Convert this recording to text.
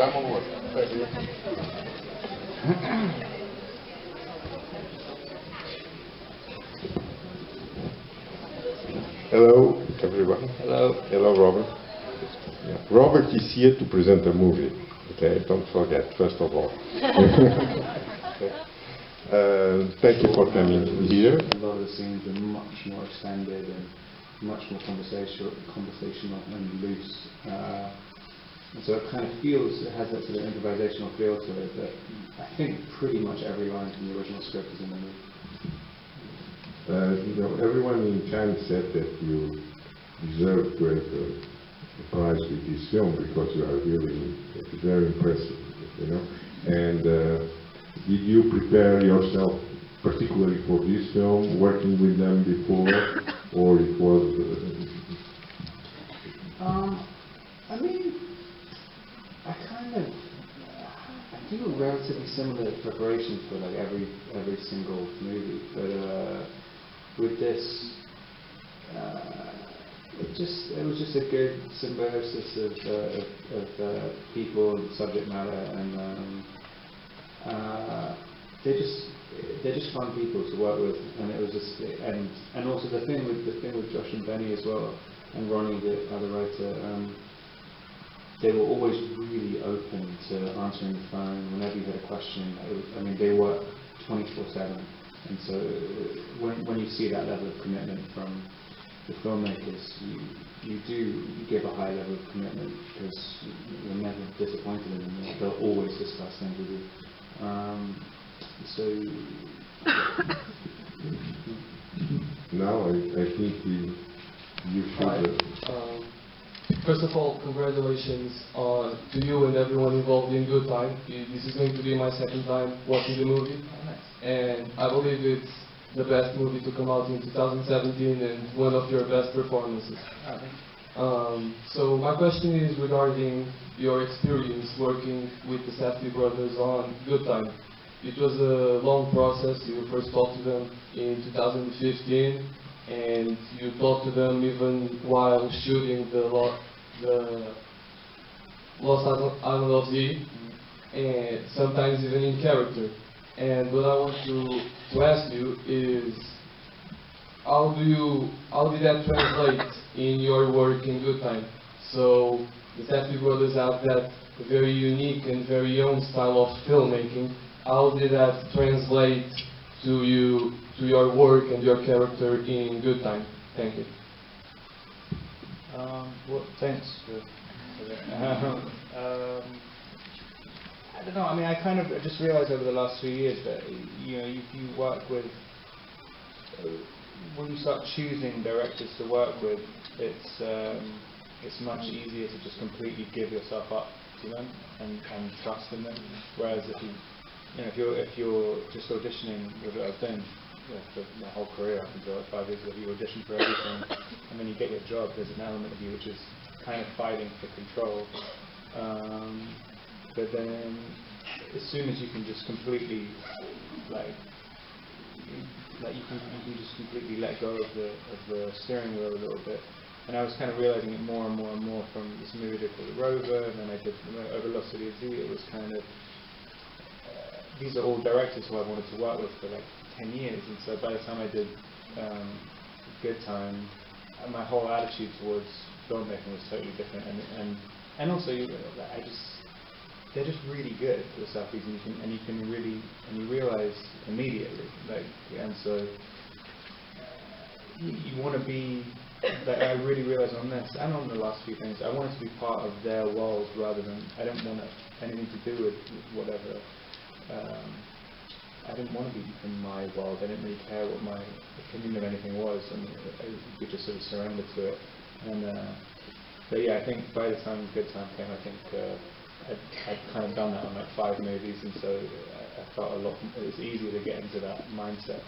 Dá uma lua. Hello, everyone. Hello. Hello, Robert. Yeah. Robert is here to present a movie. Okay, don't forget, first of all. Okay. Thank you for coming here. A lot of the scenes are much more extended and much more conversational and loose. And so it kind of feels, it has that sort of improvisational feel to it that I think pretty much every line from the original script is in the movie. You know, everyone in China said that you deserve to have a prize with this film because you are really very impressive, you know. And did you prepare yourself particularly for this film, working with them before, or it was? I mean, I do a relatively similar preparation for like every single movie, but with this, it was just a good symbiosis of people and subject matter, and they're just fun people to work with, and it was just and also the thing with Josh and Benny as well, and Ronnie, the other writer. They were always really open to answering the phone whenever you had a question. I mean, they work 24/7, and so when you see that level of commitment from the filmmakers, you give a high level of commitment because you're never disappointed in them. They'll always discuss things with you. Now I think you should. First of all, congratulations to you and everyone involved in Good Time. This is going to be my second time watching the movie, and I believe it's the best movie to come out in 2017 and one of your best performances. So my question is regarding your experience working with the Safdie Brothers on Good Time. It was a long process. You first talked to them in 2015. And you talked to them even while shooting the Lost Island of Z, and sometimes even in character. And what I want to ask you is, how did that translate in your work in Good Time? So the Safdie Brothers have that very unique and very own style of filmmaking. How did that translate to your work and your character in Good Time? Thank you. Well, thanks for that. I don't know. I mean, I just realised over the last 2 years that you work with, when you start choosing directors to work with, it's much easier to just completely give yourself up to them and trust in them. Whereas if you're just auditioning, with what I've done for my whole career up until like 5 years ago, you audition for everything and then you get your job, there's an element of you which is kind of fighting for control. But then as soon as you can just completely you can just completely let go of the steering wheel a little bit. And I was kind of realizing it more and more and more from this movie I did called The Rover, and then I did over Lost City of Z. It was kind of these are all directors who I wanted to work with for like 10 years, and so by the time I did Good Time, my whole attitude towards filmmaking was totally different, and also they're just really good, the Safdies, and you realize immediately, and so you want to be. I really realized on this and on the last few things, I wanted to be part of their world rather than, I didn't want anything to do with whatever. I didn't want to be in my world. I didn't really care what my opinion of anything was, and we just sort of surrendered to it. But yeah, I think by the time Good Time came, I think I'd kind of done that on like 5 movies, and so I felt it was easier to get into that mindset.